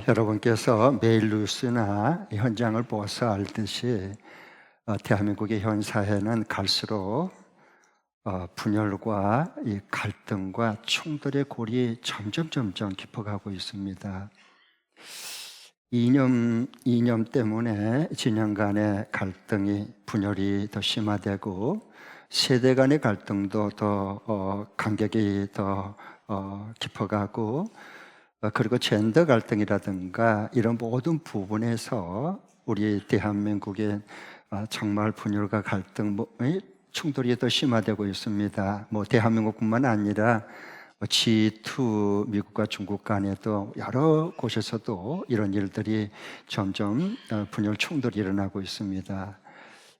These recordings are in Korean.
여러분께서 매일 뉴스나 현장을 보아서 알듯이 대한민국의 현 사회는 갈수록 분열과 이 갈등과 충돌의 골이 점점 깊어가고 있습니다. 이념 때문에 진영 간의 갈등이 분열이 더 심화되고 세대 간의 갈등도 더 간격이 더 깊어가고 그리고 젠더 갈등이라든가 이런 모든 부분에서 우리 대한민국의 정말 분열과 갈등의 충돌이 더 심화되고 있습니다. 대한민국뿐만 아니라 G2 미국과 중국 간에도 여러 곳에서도 이런 일들이 점점 분열 충돌이 일어나고 있습니다.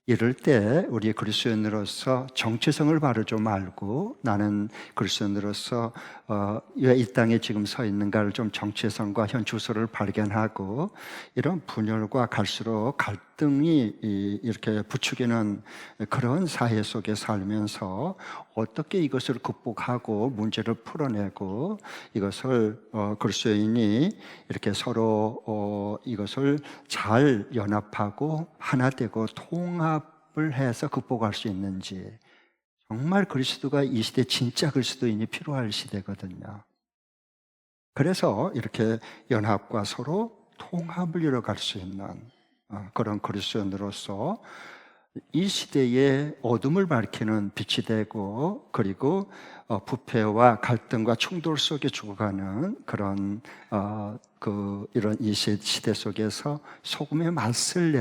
이럴 때 우리 그리스도인으로서 정체성을 바로 좀 알고 나는 그리스도인으로서 왜 이 땅에 지금 서 있는가를 좀 정체성과 현 주소를 발견하고 이런 분열과 갈수록 갈등이 이렇게 부추기는 그런 사회 속에 살면서 어떻게 이것을 극복하고 문제를 풀어내고 이것을 그리스도인이 이렇게 서로 이것을 잘 연합하고 하나 되고 통합을 해서 극복할 수 있는지, 정말 그리스도가 이 시대 진짜 그리스도인이 필요할 시대거든요. 그래서 이렇게 연합과 서로 통합을 이뤄갈 수 있는 그런 그리스도인으로서 이 시대의 어둠을 밝히는 빛이 되고, 그리고 부패와 갈등과 충돌 속에 죽어가는 그런 이런 이 시대 속에서 소금의 맛을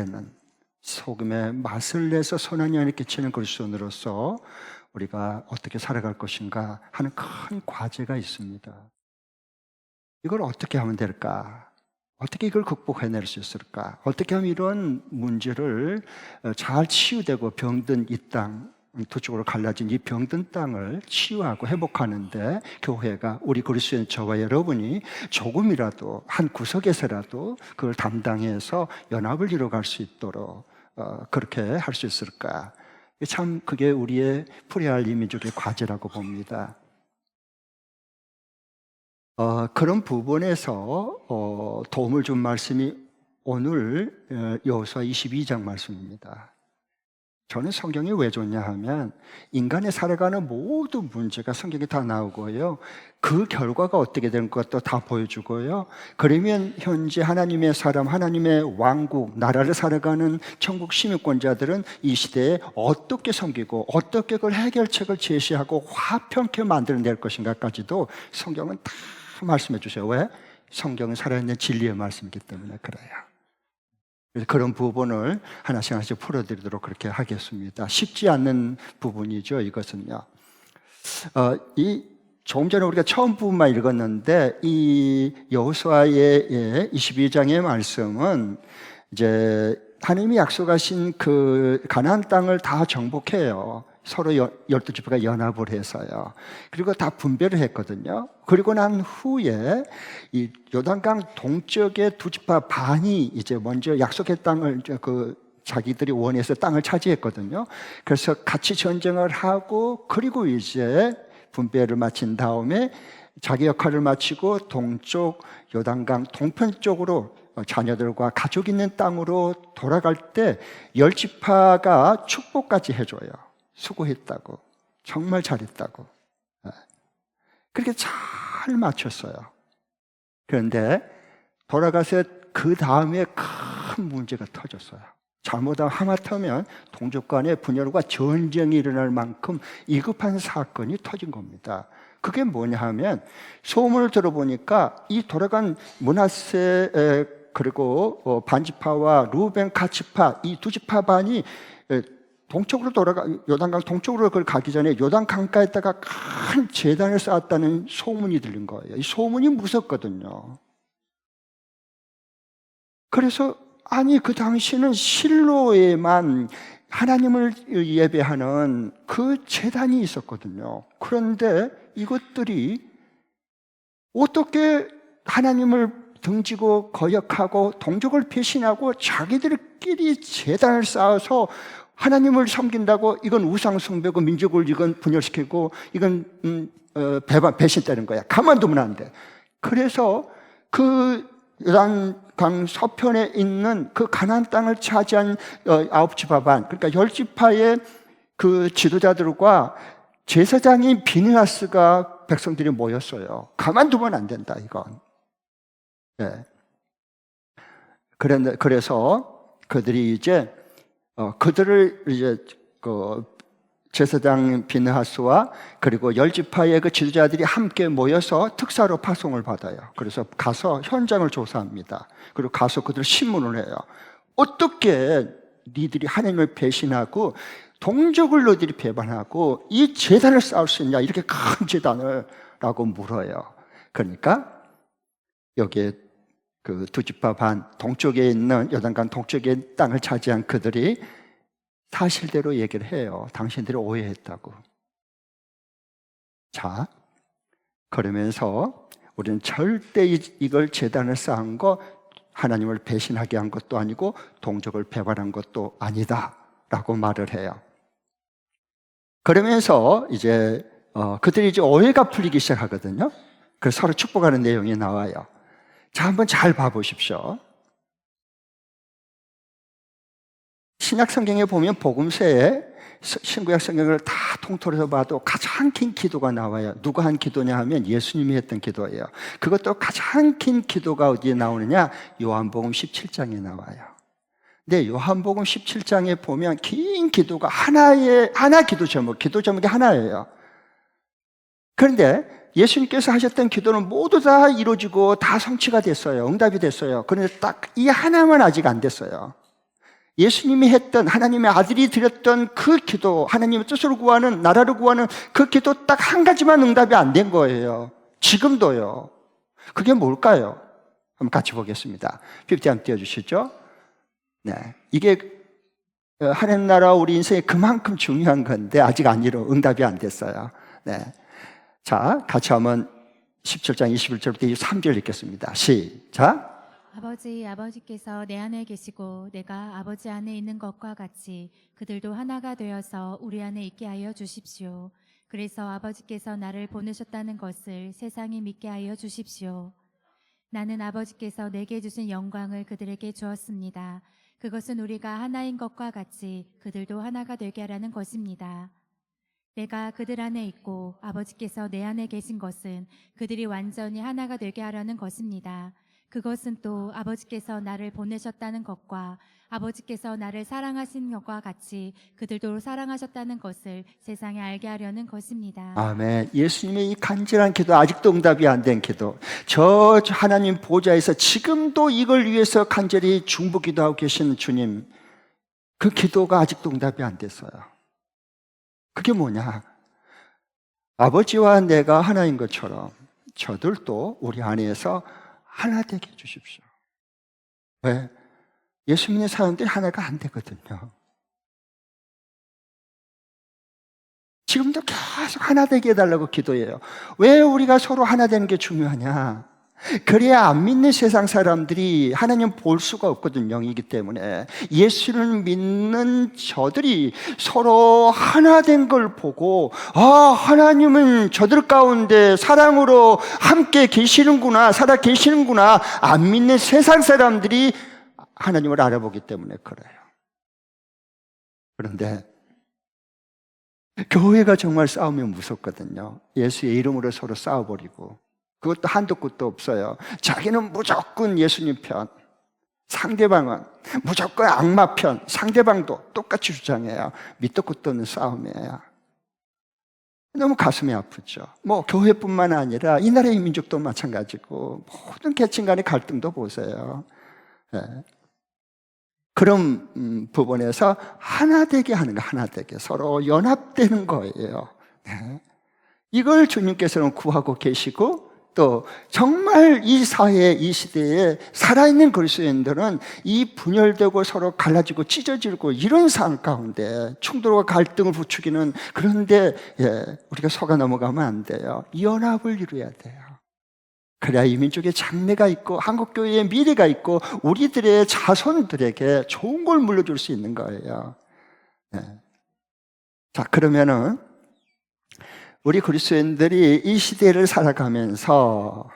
내서 선한 영향을 끼치는 그리스도인으로서 우리가 어떻게 살아갈 것인가 하는 큰 과제가 있습니다. 이걸 어떻게 하면 될까? 어떻게 이걸 극복해낼 수 있을까? 어떻게 하면 이런 문제를 잘 치유되고 병든 이 땅, 두 쪽으로 갈라진 이 병든 땅을 치유하고 회복하는데 교회가, 우리 그리스도인 저와 여러분이 조금이라도 한 구석에서라도 그걸 담당해서 연합을 이뤄갈 수 있도록 그렇게 할 수 있을까? 참 그게 우리의 풀어야 할 이민족의 과제라고 봅니다. 그런 부분에서 도움을 준 말씀이 오늘 여호수아 22장 말씀입니다. 저는 성경이 왜 좋냐 하면 인간이 살아가는 모든 문제가 성경에 다 나오고요, 그 결과가 어떻게 되는 것도 다 보여주고요, 그러면 현재 하나님의 사람, 하나님의 왕국, 나라를 살아가는 천국 시민권자들은 이 시대에 어떻게 섬기고 어떻게 그걸 해결책을 제시하고 화평케 만들어낼 것인가까지도 성경은 다 말씀해 주세요. 왜? 성경은 살아있는 진리의 말씀이기 때문에 그래요. 그런 부분을 하나씩 풀어드리도록 그렇게 하겠습니다. 쉽지 않는 부분이죠, 이것은요. 조금 전에 우리가 처음 부분만 읽었는데 이 여호수아의 22장의 말씀은 이제 하나님이 약속하신 그 가나안 땅을 다 정복해요. 서로 12지파가 연합을 해서요. 그리고 다 분배를 했거든요. 그리고 난 후에 이 요단강 동쪽의 두 지파 반이 이제 먼저 약속의 땅을 자기들이 원해서 땅을 차지했거든요. 그래서 같이 전쟁을 하고, 그리고 이제 분배를 마친 다음에 자기 역할을 마치고 동쪽 요단강 동편 쪽으로 자녀들과 가족 있는 땅으로 돌아갈 때 10지파가 축복까지 해줘요. 수고했다고, 정말 잘했다고. 그렇게 잘 맞췄어요. 그런데 돌아가서 그 다음에 큰 문제가 터졌어요. 잘못하면 하마터면 동족 간의 분열과 전쟁이 일어날 만큼 위급한 사건이 터진 겁니다. 그게 뭐냐 하면, 소문을 들어보니까 이 돌아간 므낫세 그리고 반지파와 루벤 가지파, 이 두 지파 반이 동쪽으로 요단강 동쪽으로 가기 전에 요단 강가에다가 큰 제단을 쌓았다는 소문이 들린 거예요. 이 소문이 무섭거든요. 그래서 그 당시는 실로에만 하나님을 예배하는 그 제단이 있었거든요. 그런데 이것들이 어떻게 하나님을 등지고 거역하고 동족을 배신하고 자기들끼리 제단을 쌓아서 하나님을 섬긴다고, 이건 우상숭배고 민족을 이건 분열시키고 이건 배신되는 거야. 가만두면 안 돼. 그래서 그 요단강 서편에 있는 그 가나안 땅을 차지한 9지파 반, 그러니까 10지파의 그 지도자들과 제사장인 비느하스가 백성들이 모였어요. 가만두면 안 된다, 이건. 네. 그래서 그들이 이제 그들을 이제 그 제사장 비느하스와 그리고 10지파의 그 지도자들이 함께 모여서 특사로 파송을 받아요. 그래서 가서 현장을 조사합니다. 그리고 가서 그들 신문을 해요. 어떻게 니들이 하나님을 배신하고 동족을 너희들이 배반하고 이 제단을 쌓을 수 있냐, 이렇게 큰 제단을 라고 물어요. 그러니까 여기에 그 2지파 반 동쪽에 있는 요단강 동쪽의 땅을 차지한 그들이 사실대로 얘기를 해요. 당신들이 오해했다고. 자, 그러면서 우리는 절대 이걸 제단을 쌓은 거 하나님을 배신하게 한 것도 아니고 동족을 배반한 것도 아니다 라고 말을 해요. 그러면서 이제 그들이 이제 오해가 풀리기 시작하거든요. 그래서 서로 축복하는 내용이 나와요. 자, 한번 잘 봐보십시오. 신약 성경에 보면 복음서에 신구약 성경을 다 통틀어서 봐도 가장 긴 기도가 나와요. 누가 한 기도냐 하면 예수님이 했던 기도예요. 그것도 가장 긴 기도가 어디에 나오느냐? 요한복음 17장에 나와요. 근데 요한복음 17장에 보면 긴 기도가 하나 기도 제목이 하나예요. 그런데 예수님께서 하셨던 기도는 모두 다 이루어지고 다 성취가 됐어요. 응답이 됐어요. 그런데 딱 이 하나만 아직 안 됐어요. 예수님이 했던, 하나님의 아들이 드렸던 그 기도, 하나님의 뜻을 구하는, 나라를 구하는 그 기도 딱 한 가지만 응답이 안 된 거예요. 지금도요. 그게 뭘까요? 한번 같이 보겠습니다. PPT 한번 띄워주시죠. 네, 이게 하나님 나라 우리 인생에 그만큼 중요한 건데 아직 응답이 안 됐어요. 네, 자, 같이 한번 17장 21절부터 23절 읽겠습니다. 시작. 아버지께서 내 안에 계시고 내가 아버지 안에 있는 것과 같이 그들도 하나가 되어서 우리 안에 있게 하여 주십시오. 그래서 아버지께서 나를 보내셨다는 것을 세상이 믿게 하여 주십시오. 나는 아버지께서 내게 주신 영광을 그들에게 주었습니다. 그것은 우리가 하나인 것과 같이 그들도 하나가 되게 하라는 것입니다. 내가 그들 안에 있고 아버지께서 내 안에 계신 것은 그들이 완전히 하나가 되게 하라는 것입니다. 그것은 또 아버지께서 나를 보내셨다는 것과 아버지께서 나를 사랑하신 것과 같이 그들도 사랑하셨다는 것을 세상에 알게 하려는 것입니다. 아멘. 예수님의 이 간절한 기도, 아직도 응답이 안 된 기도, 저 하나님 보좌에서 지금도 이걸 위해서 간절히 중보기도하고 계신 주님, 그 기도가 아직도 응답이 안 됐어요. 그게 뭐냐? 아버지와 내가 하나인 것처럼 저들도 우리 안에서 하나 되게 해주십시오. 왜? 예수 믿는 사람들이 하나가 안 되거든요. 지금도 계속 하나 되게 해달라고 기도해요. 왜 우리가 서로 하나 되는 게 중요하냐? 그래야 안 믿는 세상 사람들이 하나님 볼 수가 없거든요. 영이기 때문에 예수를 믿는 저들이 서로 하나 된 걸 보고, 아, 하나님은 저들 가운데 사랑으로 함께 계시는구나, 살아 계시는구나. 안 믿는 세상 사람들이 하나님을 알아보기 때문에 그래요. 그런데 교회가 정말 싸우면 무섭거든요. 예수의 이름으로 서로 싸워버리고, 그것도 한도 끝도 없어요. 자기는 무조건 예수님 편, 상대방은 무조건 악마 편, 상대방도 똑같이 주장해요. 밑도 끝도 없는 싸움이에요. 너무 가슴이 아프죠. 뭐 교회뿐만 아니라 이 나라의 민족도 마찬가지고 모든 계층 간의 갈등도 보세요. 네. 그런 부분에서 하나 되게 하는 거, 하나 되게 서로 연합되는 거예요. 네. 이걸 주님께서는 구하고 계시고, 또 정말 이 사회, 이 시대에 살아있는 그리스도인들은 이 분열되고 서로 갈라지고 찢어지고 이런 상황 가운데 충돌과 갈등을 부추기는, 그런데 우리가 속아 넘어가면 안 돼요. 연합을 이루어야 돼요. 그래야 이 민족의 장래가 있고 한국교회의 미래가 있고 우리들의 자손들에게 좋은 걸 물려줄 수 있는 거예요. 네. 자, 그러면은 우리 그리스도인들이 이 시대를 살아가면서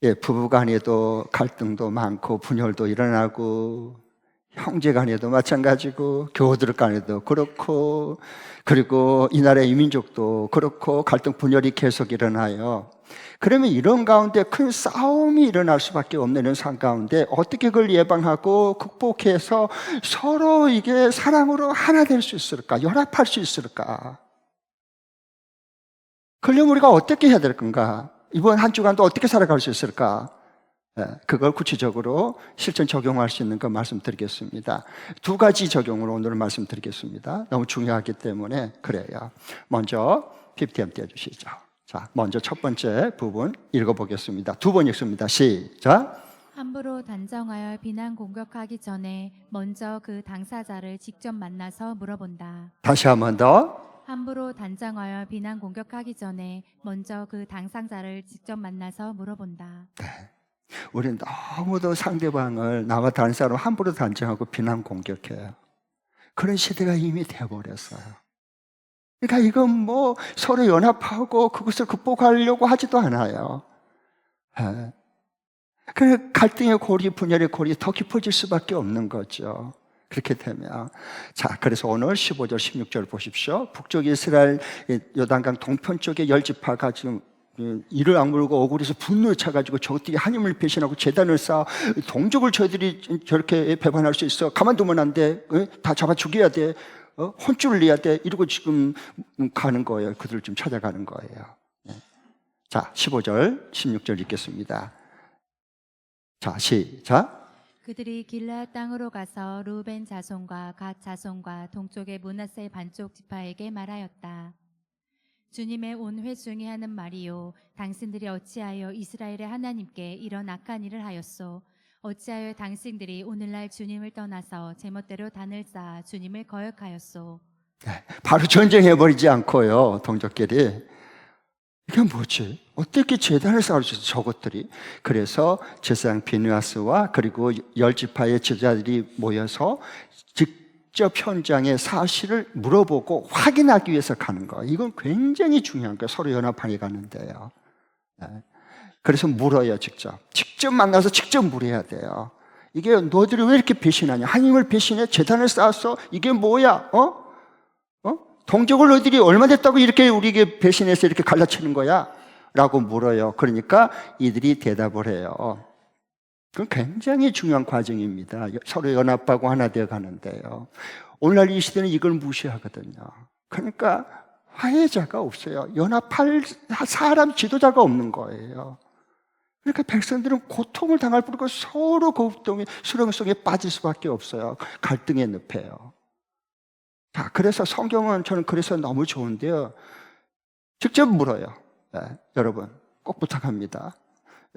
예, 부부간에도 갈등도 많고 분열도 일어나고 형제간에도 마찬가지고 교우들 간에도 그렇고 그리고 이 나라의 이민족도 그렇고 갈등 분열이 계속 일어나요. 그러면 이런 가운데 큰 싸움이 일어날 수밖에 없는 이런 상황 가운데 어떻게 그걸 예방하고 극복해서 서로 이게 사랑으로 하나 될 수 있을까? 연합할 수 있을까? 그러려면 우리가 어떻게 해야 될 건가? 이번 한 주간도 어떻게 살아갈 수 있을까? 그걸 구체적으로 실천 적용할 수 있는 거 말씀드리겠습니다. 두 가지 적용으로 오늘 말씀드리겠습니다. 너무 중요하기 때문에 그래요. 먼저 PPT 띄워주시죠. 자, 먼저 첫 번째 부분 읽어보겠습니다. 두 번 읽습니다. 시작. 함부로 단정하여 비난 공격하기 전에 먼저 그 당사자를 직접 만나서 물어본다. 다시 한 번 더. 함부로 단정하여 비난 공격하기 전에 먼저 그 당사자를 직접 만나서 물어본다. 우리는 너무도 상대방을 나와 다른 사람을 함부로 단정하고 비난 공격해요. 그런 시대가 이미 되어버렸어요. 그러니까 이건 뭐 서로 연합하고 그것을 극복하려고 하지도 않아요. 그 갈등의 고리, 분열의 고리 더 깊어질 수밖에 없는 거죠. 그렇게 되면. 자, 그래서 오늘 15절, 16절 보십시오. 북쪽 이스라엘 요단강 동편 쪽에 열 지파가 지금 이를 악물고 억울해서 분노에 차가지고 저것들이 하나님을 배신하고 제단을 쌓아 동족을 저희들이 저렇게 배반할 수 있어. 가만두면 안 돼. 다 잡아 죽여야 돼. 혼쭐을 내야 돼. 이러고 지금 가는 거예요. 그들을 좀 찾아가는 거예요. 자, 15절, 16절 읽겠습니다. 자, 시작. 그들이 길르앗 땅으로 가서 루벤 자손과 갓 자손과 동쪽의 므낫세 반쪽 지파에게 말하였다. 주님의 온 회중이 하는 말이요, 당신들이 어찌하여 이스라엘의 하나님께 이런 악한 일을 하였소? 어찌하여 당신들이 오늘날 주님을 떠나서 제멋대로 단을 쌓아 주님을 거역하였소? 바로 전쟁해버리지 않고요, 동족끼리. 이게 뭐지? 어떻게 재단을 쌓을 수 있어, 저것들이? 그래서 제사장 비느하스와 그리고 열 지파의 제자들이 모여서 직접 현장의 사실을 물어보고 확인하기 위해서 가는 거예요. 이건 굉장히 중요한 거예요. 서로 연합하게 가는데요. 그래서 물어요, 직접. 직접 만나서 직접 물어야 돼요. 이게 너희들이 왜 이렇게 배신하냐? 하나님을 배신해? 제단을 쌓았어? 이게 뭐야? 동족을 너희들이 얼마 됐다고 이렇게 우리에게 배신해서 이렇게 갈라치는 거야? 라고 물어요. 그러니까 이들이 대답을 해요. 그건 굉장히 중요한 과정입니다. 서로 연합하고 하나 되어 가는데요. 오늘날 이 시대는 이걸 무시하거든요. 그러니까 화해자가 없어요. 연합할 사람 지도자가 없는 거예요. 그러니까 백성들은 고통을 당할 뿐이고 서로 고통의 수렁속에 빠질 수밖에 없어요. 갈등의 늪에요. 자, 그래서 성경은 저는 그래서 너무 좋은데요. 직접 물어요. 여러분, 꼭 부탁합니다.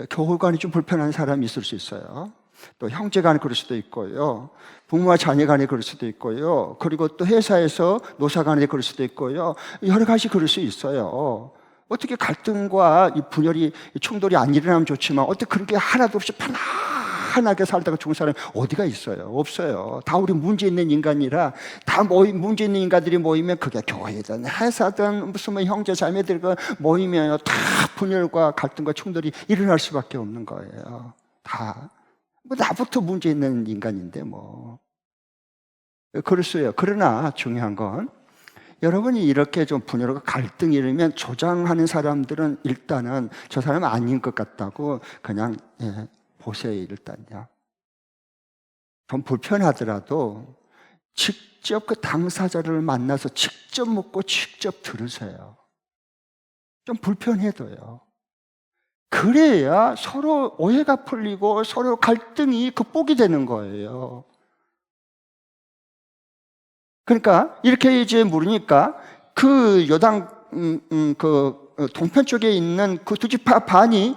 교우간이 좀 불편한 사람이 있을 수 있어요. 또 형제간에 그럴 수도 있고요. 부모와 자녀간에 그럴 수도 있고요. 그리고 또 회사에서 노사간에 그럴 수도 있고요. 여러 가지 그럴 수 있어요. 어떻게 갈등과 이 분열이 충돌이 안 일어나면 좋지만 어떻게 그런 게 하나도 없이 편안하게 살다가 죽은 사람이 어디가 있어요? 없어요. 다 우리 문제 있는 인간이라 다 문제 있는 인간들이 모이면 그게 교회든 회사든 무슨 뭐 형제 자매들과 모이면 다 분열과 갈등과 충돌이 일어날 수밖에 없는 거예요. 다. 뭐 나부터 문제 있는 인간인데 뭐. 그럴 수요. 그러나 중요한 건 여러분이 이렇게 좀 분열과 갈등이 일으면 조장하는 사람들은 일단은 저 사람은 아닌 것 같다고 그냥 보세요. 일단요. 좀 불편하더라도 직접 그 당사자를 만나서 직접 묻고 직접 들으세요. 좀 불편해도요. 그래야 서로 오해가 풀리고 서로 갈등이 극복이 되는 거예요. 그러니까 이렇게 이제 물으니까 그 요단 그 동편 쪽에 있는 그 두 지파 반이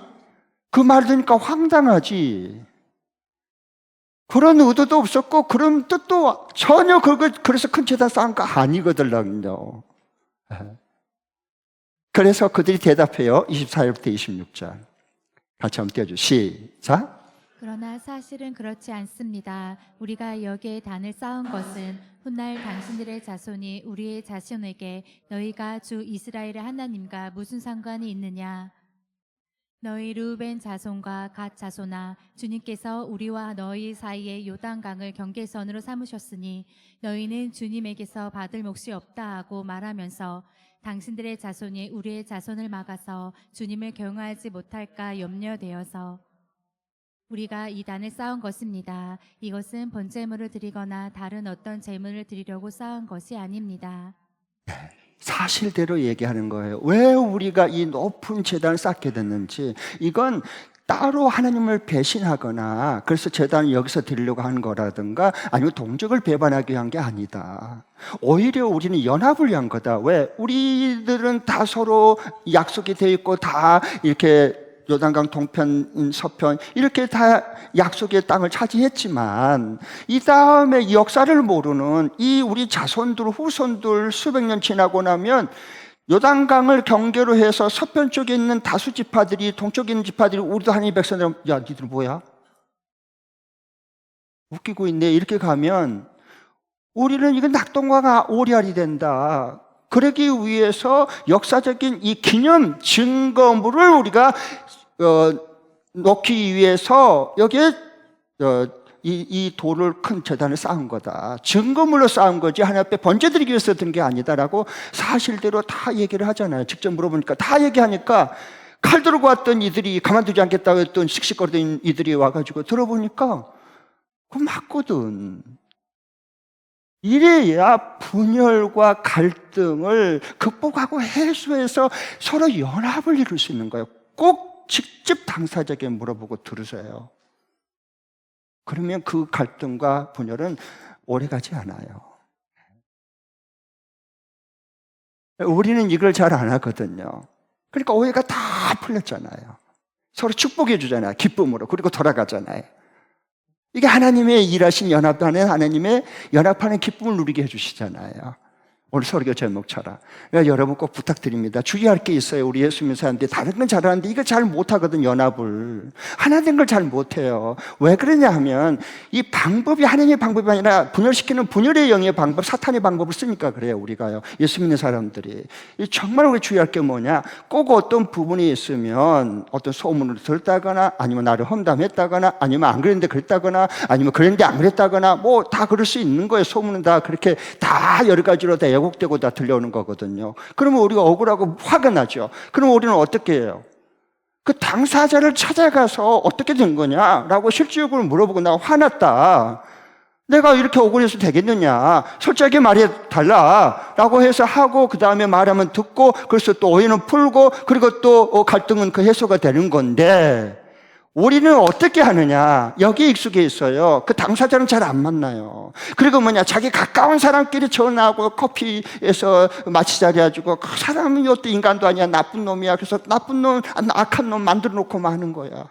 그 말을 들으니까 황당하지. 그런 의도도 없었고 그런 뜻도 전혀 그래서 큰 재단 쌓은 거 아니거든요. 그래서 그들이 대답해요. 24절부터 26절 같이 한번 띄워줘. 시작. 그러나 사실은 그렇지 않습니다. 우리가 여기에 단을 쌓은 것은 훗날 당신들의 자손이 우리의 자손에게 너희가 주 이스라엘의 하나님과 무슨 상관이 있느냐? 너희 르우벤 자손과 갓 자손아, 주님께서 우리와 너희 사이에 요단강을 경계선으로 삼으셨으니 너희는 주님에게서 받을 몫이 없다 하고 말하면서 당신들의 자손이 우리의 자손을 막아서 주님을 경외하지 못할까 염려되어서 우리가 이 단을 쌓은 것입니다. 이것은 번제물을 드리거나 다른 어떤 제물을 드리려고 쌓은 것이 아닙니다. 사실대로 얘기하는 거예요. 왜 우리가 이 높은 제단을 쌓게 됐는지, 이건 따로 하나님을 배신하거나 그래서 제단을 여기서 드리려고 하는 거라든가 아니면 동족을 배반하기 위한 게 아니다. 오히려 우리는 연합을 위한 거다. 왜? 우리들은 다 서로 약속이 돼 있고 다 이렇게 요단강 동편, 서편 이렇게 다 약속의 땅을 차지했지만 이 다음에 역사를 모르는 이 우리 자손들, 후손들 수백 년 지나고 나면 요단강을 경계로 해서 서편 쪽에 있는 다수 지파들이, 동쪽에 있는 지파들이 우리도 하나님의 백성들, 야 니들 뭐야? 웃기고 있네. 이렇게 가면 우리는 이건 낙동강과 오리알이 된다. 그러기 위해서 역사적인 이 기념 증거물을 우리가 놓기 위해서 여기에 이 돌을 큰 제단을 쌓은 거다. 증거물로 쌓은 거지 하나님 앞에 번제 드리기 위해서 든 게 아니다라고 사실대로 다 얘기를 하잖아요. 직접 물어보니까 다 얘기하니까 칼 들고 왔던 이들이 가만두지 않겠다고 했던 씩씩거리던 이들이 와가지고 들어보니까 그거 맞거든. 이래야 분열과 갈등을 극복하고 해소해서 서로 연합을 이룰 수 있는 거예요. 꼭 직접 당사자에게 물어보고 들으세요. 그러면 그 갈등과 분열은 오래가지 않아요. 우리는 이걸 잘 안 하거든요. 그러니까 오해가 다 풀렸잖아요. 서로 축복해 주잖아요. 기쁨으로. 그리고 돌아가잖아요. 이게 하나님의 일하신 연합하는, 하나님의 연합하는 기쁨을 누리게 해주시잖아요. 오늘 설교 제목처럼. 그러니까 여러분 꼭 부탁드립니다. 주의할 게 있어요. 우리 예수 믿는 사람들이 다른 건 잘하는데 이거 잘 못하거든. 연합을 하나 된 걸 잘 못해요. 왜 그러냐 하면 이 방법이 하나님의 방법이 아니라 분열시키는 분열의 영의 방법, 사탄의 방법을 쓰니까 그래요. 우리가요, 예수 믿는 사람들이. 정말 우리 주의할 게 뭐냐, 꼭 어떤 부분이 있으면 어떤 소문을 들었다거나 아니면 나를 험담했다거나 아니면 안 그랬는데 그랬다거나 아니면 그랬는데 안 그랬다거나 뭐 다 그럴 수 있는 거예요. 소문은 다 그렇게 다 여러 가지로 다 왜곡되고 다 들려오는 거거든요. 그러면 우리가 억울하고 화가 나죠. 그럼 우리는 어떻게 해요? 그 당사자를 찾아가서 어떻게 된 거냐라고 실질적으로 물어보고, 나 화났다, 내가 이렇게 억울해서 되겠느냐, 솔직하게 말해달라라고 해서 하고 그 다음에 말하면 듣고, 그래서 또 오해는 풀고, 그리고 또 갈등은 그 해소가 되는 건데, 우리는 어떻게 하느냐, 여기에 익숙해 있어요. 그 당사자는 잘 안 만나요. 그리고 자기 가까운 사람끼리 전화하고 커피에서 마치 자리해주고, 그 사람은 이것도 인간도 아니야, 나쁜 놈이야. 그래서 나쁜 놈, 악한 놈 만들어 놓고 마는 거야.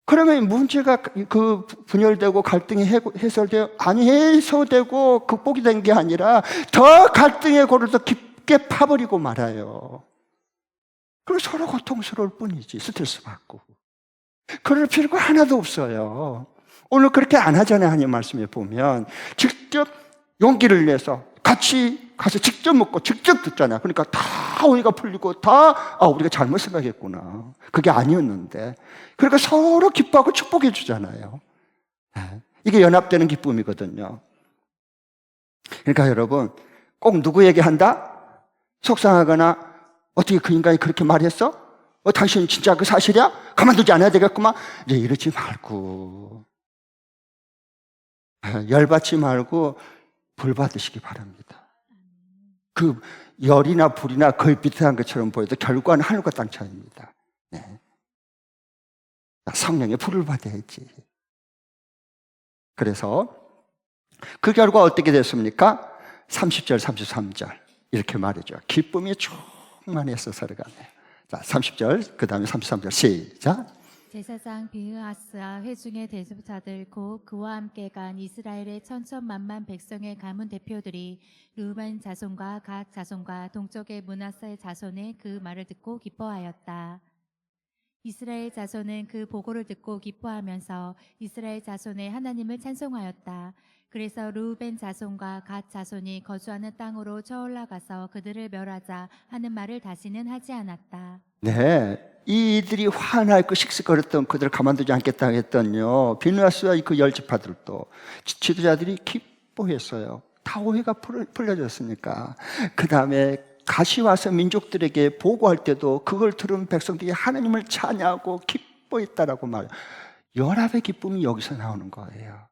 그러면 문제가 그 분열되고 갈등이 해소되고, 아니 해소되고 극복이 된 게 아니라 더 갈등의 골을 더 깊게 파버리고 말아요. 그리고 서로 고통스러울 뿐이지, 스트레스 받고. 그럴 필요가 하나도 없어요. 오늘 그렇게 안 하잖아요. 하나님 말씀에 보면 직접 용기를 내서 같이 가서 직접 먹고 직접 듣잖아요. 그러니까 다 오해가 풀리고 다 우리가 잘못 생각했구나, 그게 아니었는데. 그러니까 서로 기뻐하고 축복해 주잖아요. 이게 연합되는 기쁨이거든요. 그러니까 여러분, 꼭 누구에게 한다? 속상하거나 어떻게 그 인간이 그렇게 말했어? 당신 진짜 그 사실이야? 가만두지 않아야 되겠구만. 이제 이러지 말고, 열받지 말고 불 받으시기 바랍니다. 그 열이나 불이나 거의 비슷한 것처럼 보여도 결과는 하늘과 땅 차이입니다. 네. 성령의 불을 받아야지. 그래서 그 결과 어떻게 됐습니까? 30절, 33절 이렇게 말이죠. 기쁨이 충만해서 살아가네. 자, 30절, 그 다음에 33절 시작. 제사장 비느하스와 회중의 대제사장들 곧 그와 함께 간 이스라엘의 천천만만 백성의 가문 대표들이 르우벤 자손과 갓 자손과 동쪽의 므낫세 자손의 그 말을 듣고 기뻐하였다. 이스라엘 자손은 그 보고를 듣고 기뻐하면서 이스라엘 자손의 하나님을 찬송하였다. 그래서 르우벤 자손과 갓 자손이 거주하는 땅으로 쳐올라가서 그들을 멸하자 하는 말을 다시는 하지 않았다. 네, 이들이 화나고 씩씩거렸던 그들을 가만두지 않겠다 했더니요, 비느하스와 그 열 지파들도 지도자들이 기뻐했어요. 다 오해가 풀려졌으니까. 그 다음에 다시 와서 민족들에게 보고할 때도 그걸 들은 백성들이 하나님을 찬양하고 기뻐했다라고 말해요. 연합의 기쁨이 여기서 나오는 거예요.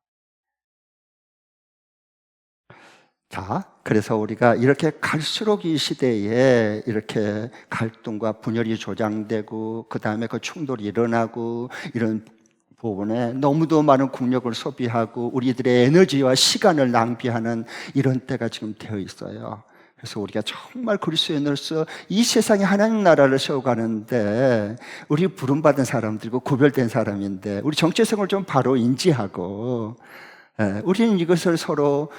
자, 그래서 우리가 이렇게 갈수록 이 시대에 이렇게 갈등과 분열이 조장되고 그 다음에 그 충돌이 일어나고 이런 부분에 너무도 많은 국력을 소비하고 우리들의 에너지와 시간을 낭비하는 이런 때가 지금 되어 있어요. 그래서 우리가 정말 그리스도인으로서 이 세상에 하나님 나라를 세워가는데 우리 부름받은 사람들이고 구별된 사람인데 우리 정체성을 좀 바로 인지하고 우리는 이것을 서로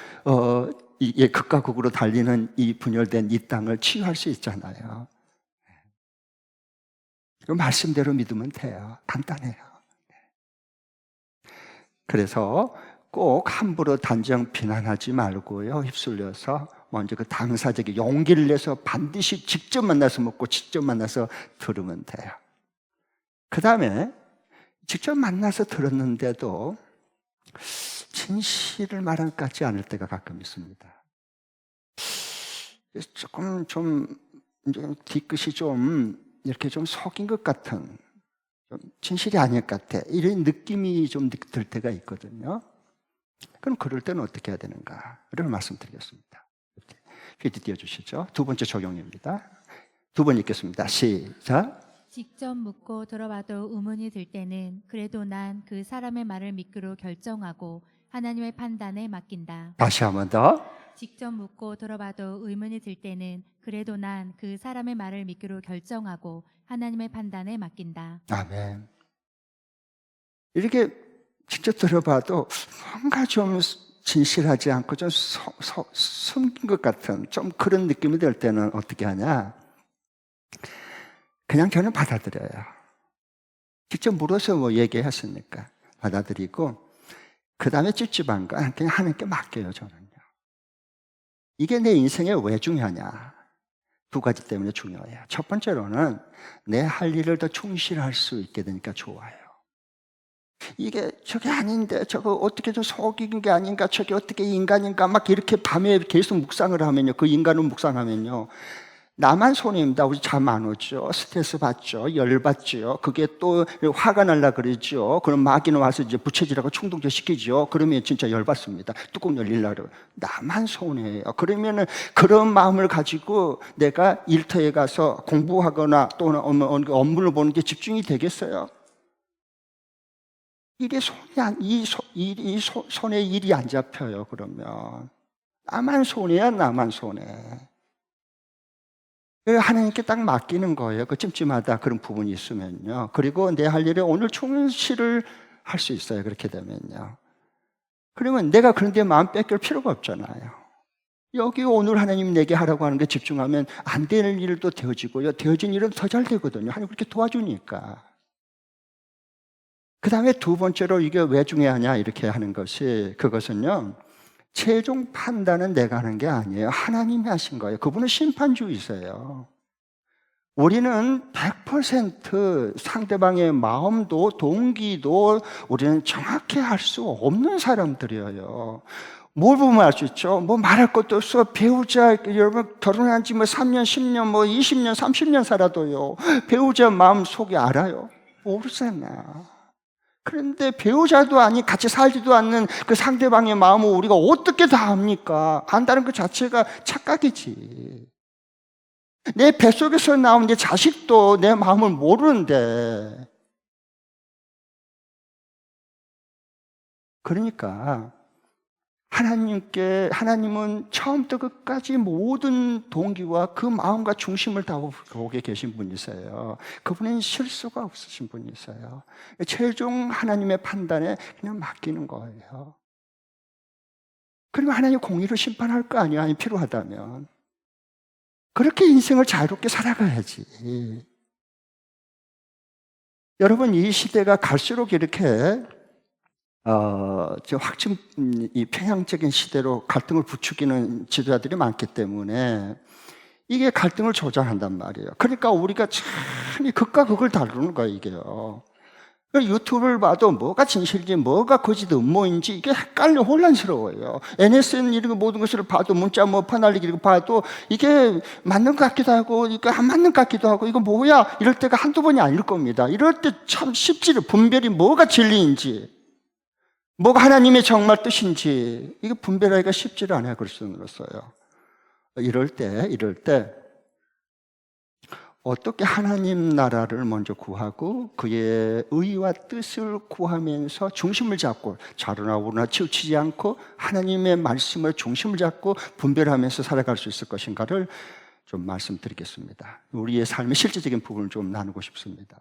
이게 극과 극으로 달리는 이 분열된 이 땅을 치유할 수 있잖아요. 그 말씀대로 믿으면 돼요. 간단해요. 그래서 꼭 함부로 단정 비난하지 말고요. 휩쓸려서 먼저 그 당사자에게 용기를 내서 반드시 직접 만나서 묻고 직접 만나서 들으면 돼요. 그 다음에 직접 만나서 들었는데도 진실을 말한 것 같지 않을 때가 가끔 있습니다. 조금 좀 뒤끝이 좀 이렇게 좀 속인 것 같은, 좀 진실이 아닐 것 같아, 이런 느낌이 좀 들 때가 있거든요. 그럼 그럴 때는 어떻게 해야 되는가를 말씀드리겠습니다. 피디 띄워주시죠. 두 번째 적용입니다. 두 번 읽겠습니다. 시작. 직접 묻고 들어봐도 의문이 들 때는 그래도 난 그 사람의 말을 믿기로 결정하고 하나님의 판단에 맡긴다. 다시 한 번 더. 직접 묻고 들어봐도 의문이 들 때는 그래도 난 그 사람의 말을 믿기로 결정하고 하나님의 판단에 맡긴다. 아멘. 이렇게 직접 들어봐도 뭔가 좀 진실하지 않고 좀 숨긴 것 같은 좀 그런 느낌이 들 때는 어떻게 하냐? 그냥 저는 받아들여요. 직접 물어서 뭐 얘기했으니까 받아들이고 그 다음에 찝찝한 거 그냥 하나님께 맡겨요. 저는요. 이게 내 인생에 왜 중요하냐? 두 가지 때문에 중요해요. 첫 번째로는 내 할 일을 더 충실할 수 있게 되니까 좋아요. 이게 저게 아닌데 저거 어떻게 좀 속이는 게 아닌가, 저게 어떻게 인간인가 막 이렇게 밤에 계속 묵상을 하면요, 그 인간을 묵상하면요, 나만 손해입니다. 우리 잠 안 오죠, 스트레스 받죠, 열 받죠, 그게 또 화가 날라 그러죠. 그럼 마귀는 와서 이제 부채질하고 충동적 시키죠. 그러면 진짜 열 받습니다. 뚜껑 열리려고 그래요. 나만 손해예요. 그러면은 그런 마음을 가지고 내가 일터에 가서 공부하거나 또는 업무를 보는 게 집중이 되겠어요? 이게 손에 일이 안 잡혀요. 그러면 나만 손해야, 나만 손해. 하나님께 딱 맡기는 거예요. 그 찜찜하다 그런 부분이 있으면요. 그리고 내 할 일에 오늘 충실을 할 수 있어요. 그렇게 되면요. 그러면 내가 그런데 마음 뺏길 필요가 없잖아요. 여기 오늘 하나님 내게 하라고 하는 게 집중하면 안 되는 일도 되어지고요, 되어진 일은 더 잘 되거든요. 하나님 그렇게 도와주니까. 그 다음에 두 번째로 이게 왜 중요하냐 이렇게 하는 것이, 그것은요, 최종 판단은 내가 하는 게 아니에요. 하나님이 하신 거예요. 그분은 심판주의세요. 우리는 100% 상대방의 마음도 동기도 우리는 정확히 알 수 없는 사람들이에요. 뭘 보면 알 수 있죠? 뭐 말할 것도 없어. 배우자, 여러분 결혼한 지 뭐 3년, 10년, 뭐 20년, 30년 살아도요, 배우자 마음 속에 알아요? 모르잖아. 그런데 배우자도 아니 같이 살지도 않는 그 상대방의 마음을 우리가 어떻게 다 압니까? 안다는 것 자체가 착각이지. 내 뱃속에서 나온 내 자식도 내 마음을 모르는데. 그러니까 하나님은 처음부터 끝까지 모든 동기와 그 마음과 중심을 다 보게 계신 분이세요. 그분은 실수가 없으신 분이세요. 최종 하나님의 판단에 그냥 맡기는 거예요. 그러면 하나님 공의로 심판할 거 아니에요? 아니, 필요하다면. 그렇게 인생을 자유롭게 살아가야지. 여러분, 이 시대가 갈수록 이렇게 이 편향적인 시대로 갈등을 부추기는 지도자들이 많기 때문에 이게 갈등을 조장한단 말이에요. 그러니까 우리가 참 극과 극을 다루는 거예요, 이게요. 유튜브를 봐도 뭐가 진실인지 뭐가 거짓 음모인지 이게 헷갈려 혼란스러워요. NSN 이런 모든 것을 봐도 문자 뭐 퍼날리기 이런 거 봐도 이게 맞는 것 같기도 하고 이거 안 맞는 것 같기도 하고 이거 뭐야 이럴 때가 한두 번이 아닐 겁니다. 이럴 때 참 쉽지를 분별이 뭐가 진리인지 뭐가 하나님의 정말 뜻인지 이게 분별하기가 쉽지를 않아요. 그리스도인으로서요. 이럴 때 어떻게 하나님 나라를 먼저 구하고 그의 의와 뜻을 구하면서 중심을 잡고 좌로나 우로나 치우치지 않고 하나님의 말씀을 중심을 잡고 분별하면서 살아갈 수 있을 것인가를 좀 말씀드리겠습니다. 우리의 삶의 실제적인 부분을 좀 나누고 싶습니다.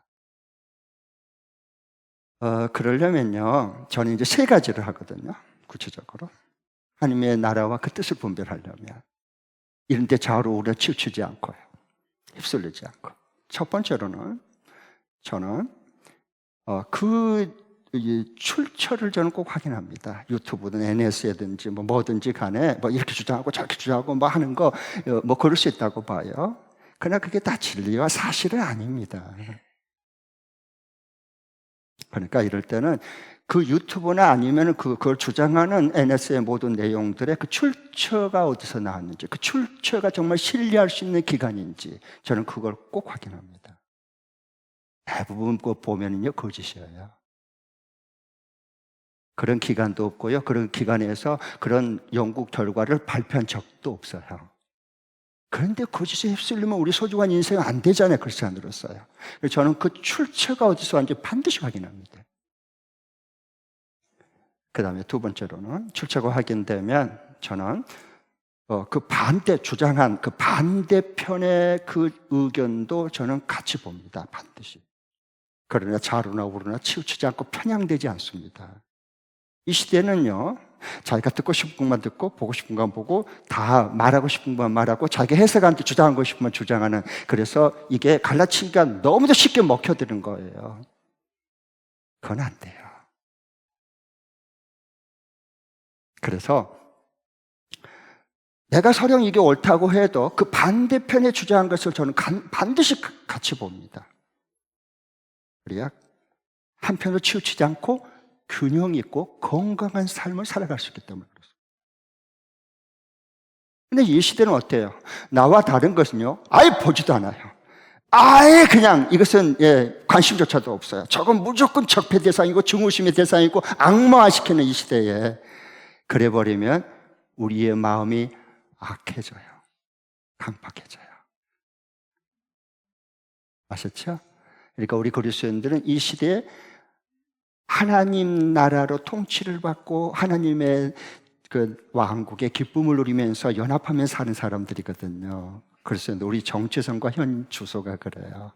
그러려면요, 저는 이제 세 가지를 하거든요. 구체적으로 하나님의 나라와 그 뜻을 분별하려면 이런 데 좌로 우로 치우치지 않고요. 휩쓸리지 않고. 첫 번째로는 저는 출처를 저는 꼭 확인합니다. 유튜브든 NS든지 뭐든지 간에 뭐 이렇게 주장하고 저렇게 주장하고 뭐 하는 거 뭐 그럴 수 있다고 봐요. 그러나 그게 다 진리와 사실은 아닙니다. 그러니까 이럴 때는 그 유튜브나 아니면 그걸 주장하는 NS의 모든 내용들의 그 출처가 어디서 나왔는지, 그 출처가 정말 신뢰할 수 있는 기관인지 저는 그걸 꼭 확인합니다. 대부분 그거 보면은요 거짓이에요. 그런 기관도 없고요, 그런 기관에서 그런 연구 결과를 발표한 적도 없어요. 그런데 거짓에 휩쓸리면 우리 소중한 인생은 안 되잖아요, 크리스찬으로서요. 그래서 저는 그 출처가 어디서 왔는지 반드시 확인합니다. 그 다음에 두 번째로는 출처가 확인되면 저는 그 주장한 그 반대편의 그 의견도 저는 같이 봅니다. 반드시. 그러나 좌로나 우로나 치우치지 않고 편향되지 않습니다. 이 시대는요, 자기가 듣고 싶은 것만 듣고 보고 싶은 것만 보고 다 말하고 싶은 것만 말하고 자기 해석한테 주장하고 싶은 것만 주장하는, 그래서 이게 갈라치기가 너무도 쉽게 먹혀드는 거예요. 그건 안 돼요. 그래서 내가 설령 이게 옳다고 해도 그 반대편에 주장한 것을 저는 반드시 같이 봅니다. 그래야 한편으로 치우치지 않고 균형 있고 건강한 삶을 살아갈 수 있기 때문에 그렇습니다. 근데 이 시대는 어때요? 나와 다른 것은요, 아예 보지도 않아요. 아예 그냥 이것은 관심조차도 없어요. 저건 무조건 적폐 대상이고 증오심의 대상이고 악마화시키는 이 시대에 그래 버리면 우리의 마음이 악해져요. 강팍해져요. 아셨죠? 그러니까 우리 그리스도인들은 이 시대에 하나님 나라로 통치를 받고 하나님의 그 왕국의 기쁨을 누리면서 연합하면서 사는 사람들이거든요. 그래서 우리 정체성과 현 주소가 그래요.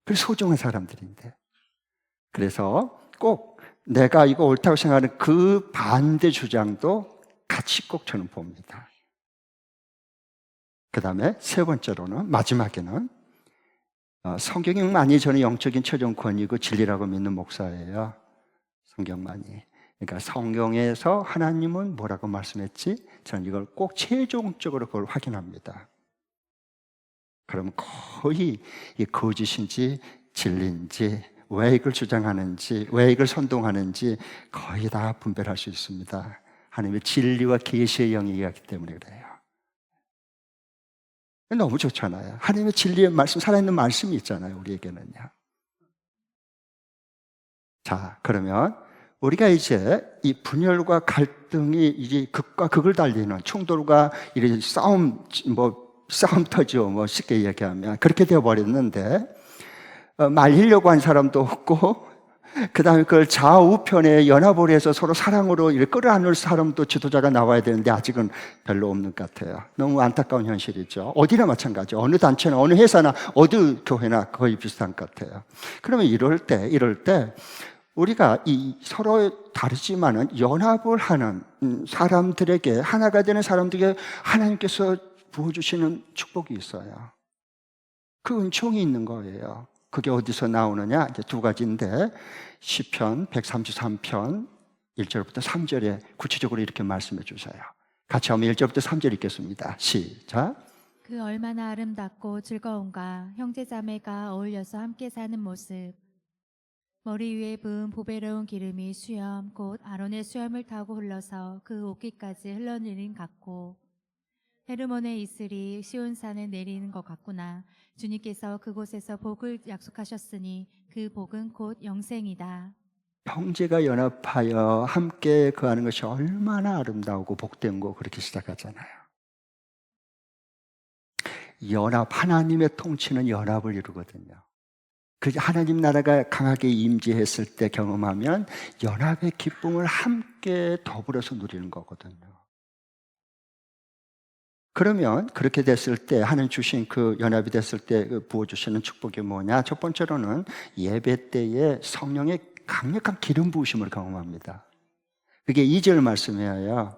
그래서 소중한 사람들인데. 그래서 꼭 내가 이거 옳다고 생각하는 그 반대 주장도 같이 꼭 저는 봅니다. 그 다음에 세 번째로는, 마지막에는 성경만이 저는 영적인 최종 권위고 진리라고 믿는 목사예요. 성경만이. 그러니까 성경에서 하나님은 뭐라고 말씀했지? 저는 이걸 꼭 최종적으로 그걸 확인합니다. 그럼 거의 이 거짓인지 진리인지, 왜 이걸 주장하는지, 왜 이걸 선동하는지 거의 다 분별할 수 있습니다. 하나님의 진리와 계시의 영이 이야기 때문에 그래요. 너무 좋잖아요. 하나님의 진리의 말씀, 살아있는 말씀이 있잖아요, 우리에게는요. 자, 그러면 우리가 이제 이 분열과 갈등이 이제 극과 극을 달리는 충돌과 이런 싸움터죠. 쉽게 이야기하면. 그렇게 되어버렸는데, 말리려고 한 사람도 없고, 그 다음에 그걸 좌우편에 연합을 해서 서로 사랑으로 이렇게 끌어안을 사람도 지도자가 나와야 되는데 아직은 별로 없는 것 같아요. 너무 안타까운 현실이죠. 어디나 마찬가지. 어느 단체나 어느 회사나 어느 교회나 거의 비슷한 것 같아요. 그러면 이럴 때 우리가 이 서로 다르지만은 연합을 하는 사람들에게, 하나가 되는 사람들에게 하나님께서 부어주시는 축복이 있어요. 그 은총이 있는 거예요. 그게 어디서 나오느냐? 이제 두 가지인데 시편 133편 1절부터 3절에 구체적으로 이렇게 말씀해 주세요. 같이 한번 1절부터 3절 읽겠습니다. 시작. 그 얼마나 아름답고 즐거운가 형제자매가 어울려서 함께 사는 모습. 머리 위에 부은 보배로운 기름이 수염 곧 아론의 수염을 타고 흘러서 그 옷깃까지 흘러내린 같고 헤르몬의 이슬이 시온산에 내리는 것 같구나. 주님께서 그곳에서 복을 약속하셨으니 그 복은 곧 영생이다. 형제가 연합하여 함께 거하는 것이 얼마나 아름다우고 복된 거 그렇게 시작하잖아요. 연합, 하나님의 통치는 연합을 이루거든요. 그 하나님 나라가 강하게 임재했을 때 경험하면 연합의 기쁨을 함께 더불어서 누리는 거거든요. 그러면 그렇게 됐을 때 하나님 주신 그 연합이 됐을 때 부어주시는 축복이 뭐냐? 첫 번째로는 예배 때에 성령의 강력한 기름 부으심을 경험합니다. 그게 2절 말씀이에요.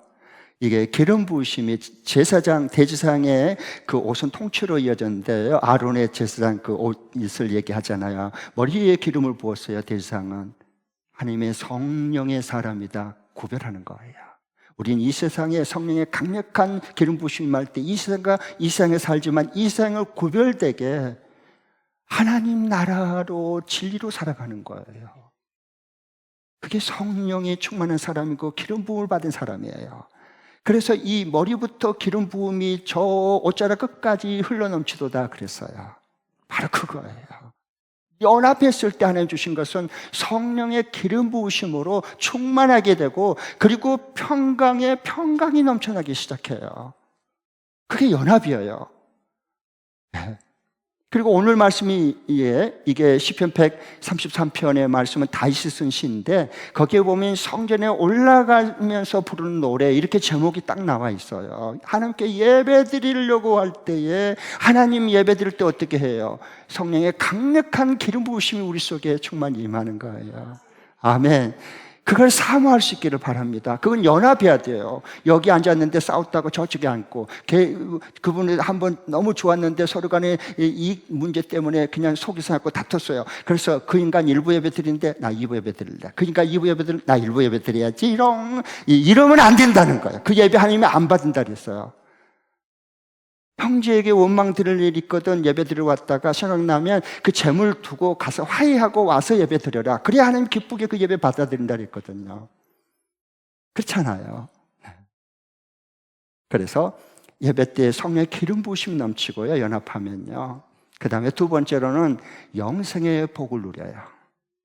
이게 기름 부으심이 제사장, 대제사장의 그 옷은 통째로 이어졌는데요. 아론의 제사장 그 옷을 얘기하잖아요. 머리에 기름을 부었어요. 대제사장은 하나님의 성령의 사람이다 구별하는 거예요. 우린 이 세상에 성령의 강력한 기름 부으심이 말 때 이 세상에 살지만 이 세상을 구별되게 하나님 나라로 진리로 살아가는 거예요. 그게 성령이 충만한 사람이고 기름 부음을 받은 사람이에요. 그래서 이 머리부터 기름 부음이 저 옷자락 끝까지 흘러넘치도다 그랬어요. 바로 그거예요. 연합했을 때 하나님 주신 것은 성령의 기름 부으심으로 충만하게 되고 그리고 평강이 넘쳐나기 시작해요. 그게 연합이에요. 그리고 오늘 말씀이 이게 시편 133편의 말씀은 다윗이 쓴 시인데 거기에 보면 성전에 올라가면서 부르는 노래 이렇게 제목이 딱 나와 있어요. 하나님께 예배 드리려고 할 때에 하나님 예배 드릴 때 어떻게 해요? 성령의 강력한 기름 부으심이 우리 속에 충만히 임하는 거예요. 아멘. 그걸 사모할 수 있기를 바랍니다. 그건 연합해야 돼요. 여기 앉았는데 싸웠다고 저쪽에 앉고 그분이 한번 너무 좋았는데 서로 간에 이 문제 때문에 그냥 속이 상하고 다퉜어요. 그래서 그 인간 1부 예배 드리는데 나 2부 예배 드릴래. 그 인간 2부 예배 드리는데 나 1부 예배 드려야지. 이러면 안 된다는 거예요. 그 예배 하나님이 안 받는다 그랬어요. 형제에게 원망 드릴 일이 있거든 예배 드리러 왔다가 생각나면 그 재물 두고 가서 화해하고 와서 예배 드려라. 그래야 하나님 기쁘게 그 예배 받아들인다 그랬거든요. 그렇잖아요. 그래서 예배 때 성령의 기름 부으심이 넘치고요. 연합하면요. 그 다음에 두 번째로는 영생의 복을 누려요.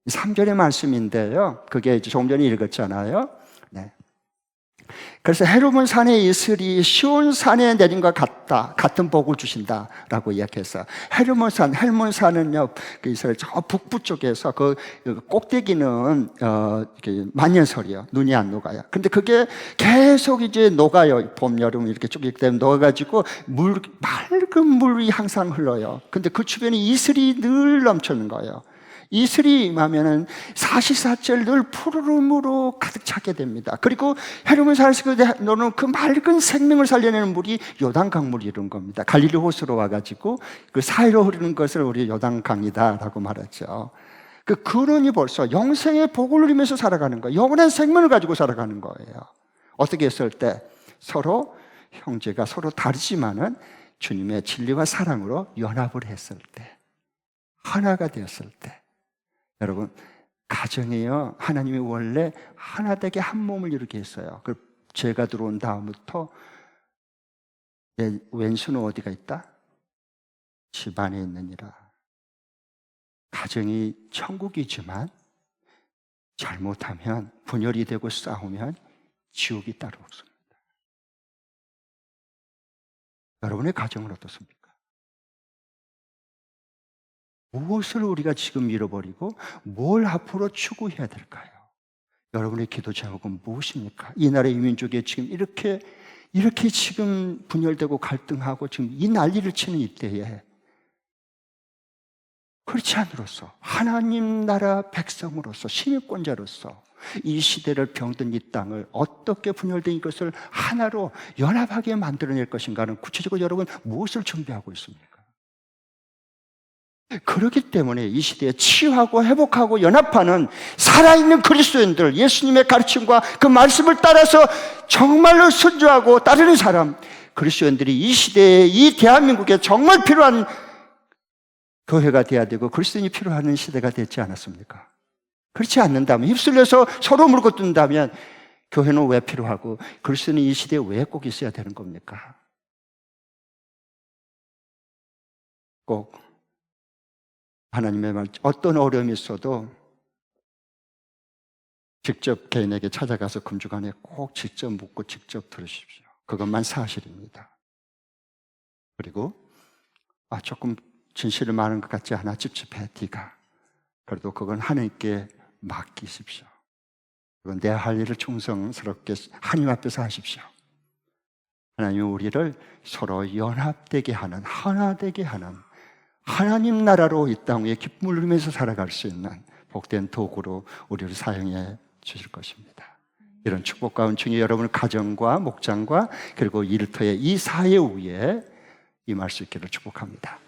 3절의 말씀인데요. 그게 이제 조금 전에 읽었잖아요. 네. 그래서 헤르몬 산의 이슬이 시온 산에 내린 것 같다. 같은 복을 주신다라고 이야기했어요. 헬몬산은요, 그 이스라엘 저 북부 쪽에서 그 꼭대기는 만년설이에요. 눈이 안 녹아요. 근데 그게 계속 이제 녹아요. 봄, 여름 이렇게 쭉 때문에 녹아가지고 맑은 물이 항상 흘러요. 근데 그 주변에 이슬이 늘 넘치는 거예요. 이슬이 임하면은 사시사철 늘 푸르름으로 가득 차게 됩니다. 그리고 헤르몬산에서 노는 그 맑은 생명을 살려내는 물이 요단강물이 이룬 겁니다. 갈릴리 호수로 와가지고 그 사이로 흐르는 것을 우리 요단강이다라고 말하죠. 그 근원이 벌써 영생의 복을 누리면서 살아가는 거예요. 영원한 생명을 가지고 살아가는 거예요. 어떻게 했을 때 서로 형제가 서로 다르지만은 주님의 진리와 사랑으로 연합을 했을 때, 하나가 되었을 때. 여러분, 가정이요, 하나님이 원래 하나 되게 한 몸을 이루게 했어요. 그 죄가 들어온 다음부터 내 왼수는 어디가 있다? 집안에 있느니라. 가정이 천국이지만 잘못하면 분열이 되고 싸우면 지옥이 따로 없습니다. 여러분의 가정은 어떻습니까? 무엇을 우리가 지금 잃어버리고 뭘 앞으로 추구해야 될까요? 여러분의 기도 제목은 무엇입니까? 이 나라의 민족이 지금 이렇게 지금 분열되고 갈등하고 지금 이 난리를 치는 이때에 그렇지 않으로서 하나님 나라 백성으로서 시민권자로서 이 시대를 병든 이 땅을 어떻게 분열된 이것을 하나로 연합하게 만들어낼 것인가는 구체적으로 여러분 무엇을 준비하고 있습니까? 그렇기 때문에 이 시대에 치유하고 회복하고 연합하는 살아있는 그리스도인들, 예수님의 가르침과 그 말씀을 따라서 정말로 순종하고 따르는 사람, 그리스도인들이 이 시대에, 이 대한민국에 정말 필요한 교회가 돼야 되고 그리스도인이 필요한 시대가 되지 않았습니까? 그렇지 않는다면, 휩쓸려서 서로 물고 뜬다면 교회는 왜 필요하고 그리스도인이 이 시대에 왜 꼭 있어야 되는 겁니까? 꼭 하나님의 말, 어떤 어려움이 있어도 직접 개인에게 찾아가서 금주간에 꼭 직접 묻고 직접 들으십시오. 그것만 사실입니다. 그리고 조금 진실이 많은 것 같지 않아 찝찝해, 네가. 그래도 그건 하나님께 맡기십시오. 그건 내 할 일을 충성스럽게 하나님 앞에서 하십시오. 하나님은 우리를 서로 연합되게 하는, 하나 되게 하는 하나님 나라로 이 땅 위에 기쁨을 누리면서 살아갈 수 있는 복된 도구로 우리를 사용해 주실 것입니다. 이런 축복과 은총이 여러분의 가정과 목장과 그리고 일터의 이 사회 위에 임할 수 있기를 축복합니다.